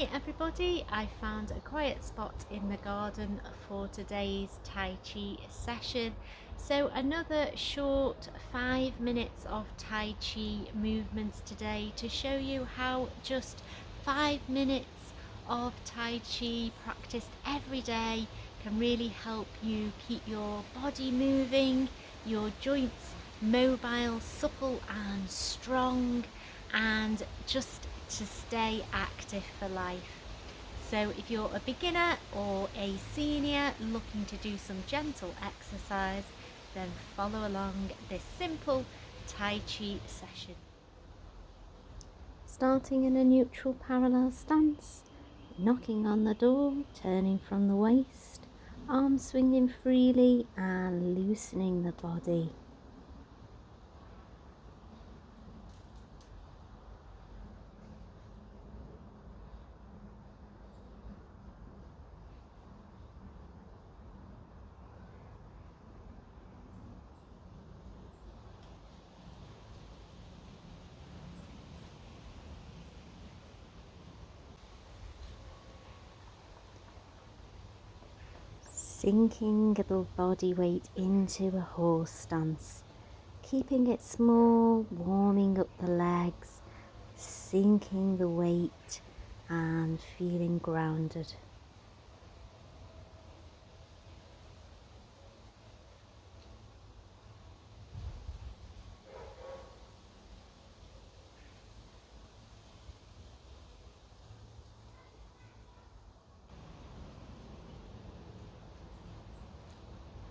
Hi everybody, I found a quiet spot in the garden for today's Tai Chi session. So another short 5 minutes of Tai Chi movements today to show you how just 5 minutes of Tai Chi practiced every day can really help you keep your body moving, your joints mobile, supple and strong, and just to stay active for life. So if you're a beginner or a senior looking to do some gentle exercise, then follow along this simple Tai Chi session. Starting in a neutral parallel stance, knocking on the door, turning from the waist, arms swinging freely and loosening the body. Sinking the body weight into a horse stance, keeping it small, warming up the legs, sinking the weight and feeling grounded.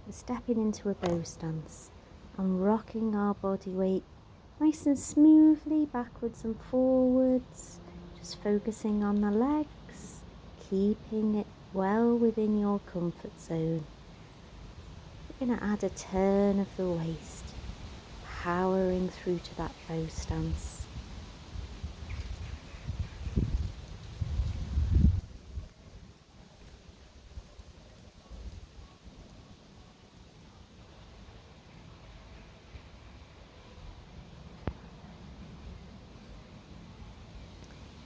We're stepping into a bow stance and rocking our body weight nice and smoothly backwards and forwards, just focusing on the legs, keeping it well within your comfort zone. We're going to add a turn of the waist, powering through to that bow stance.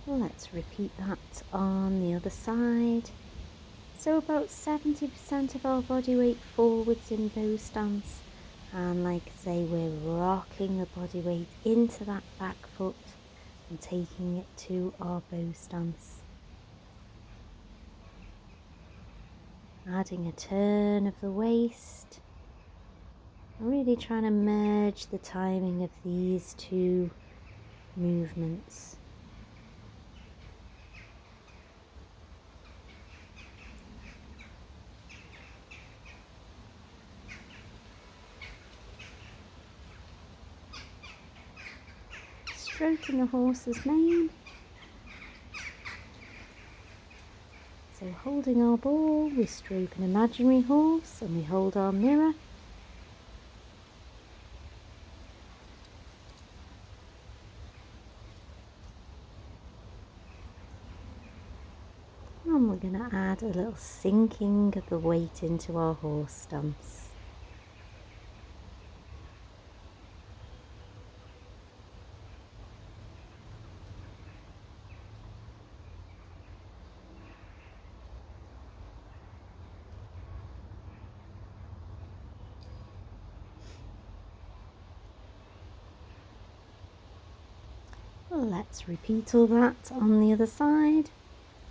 Let's repeat that on the other side. So about 70% of our body weight forwards in bow stance, and like I say, we're rocking the body weight into that back foot and taking it to our bow stance. Adding a turn of the waist, really trying to merge the timing of these two movements. Stroking the horse's mane. So holding our ball, we stroke an imaginary horse and we hold our mirror. And we're going to add a little sinking of the weight into our horse stance. Let's repeat all that on the other side,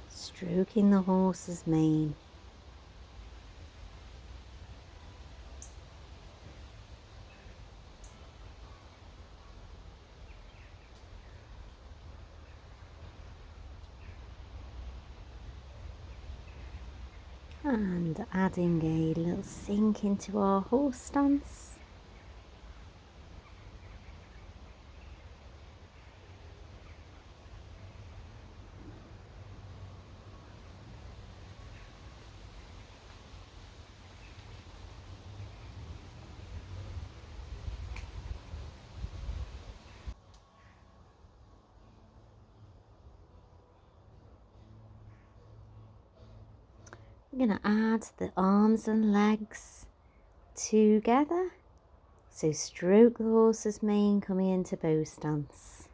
stroking the horse's mane. And adding a little sink into our horse stance. We're going to add the arms and legs together. So stroke the horse's mane coming into bow stance.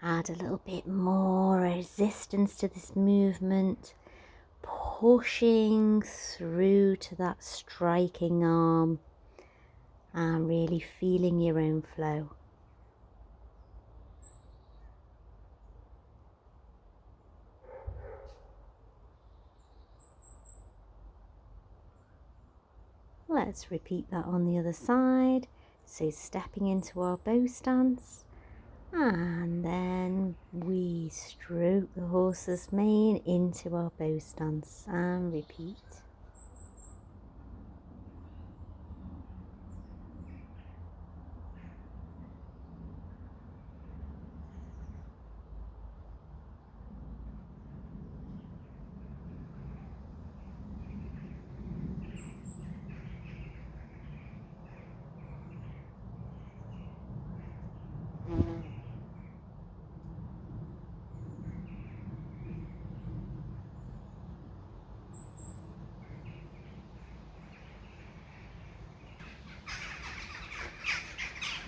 Add a little bit more resistance to this movement, pushing through to that striking arm and really feeling your own flow. Let's repeat that on the other side. So stepping into our bow stance, and then we stroke the horse's mane into our bow stance and repeat.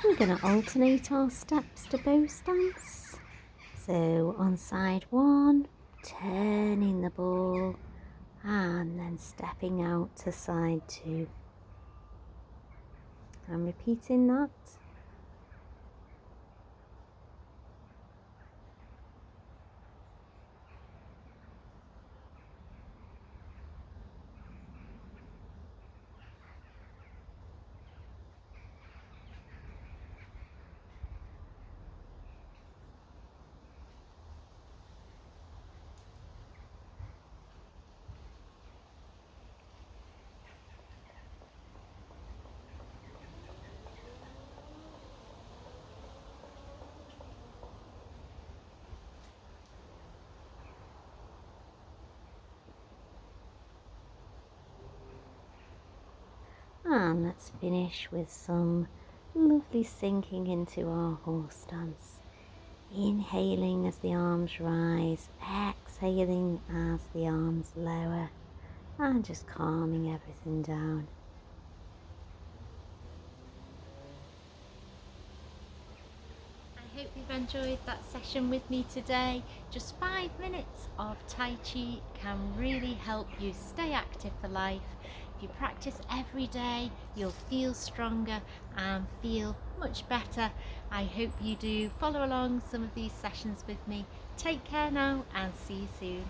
We're going to alternate our steps to bow stance. So on side one, turning the ball and then stepping out to side two. And repeating that. And let's finish with some lovely sinking into our horse stance. Inhaling as the arms rise, exhaling as the arms lower, and just calming everything down. I hope you've enjoyed that session with me today. Just 5 minutes of Tai Chi can really help you stay active for life. If you practice every day, you'll feel stronger and feel much better. I hope you do follow along some of these sessions with me. Take care now and see you soon.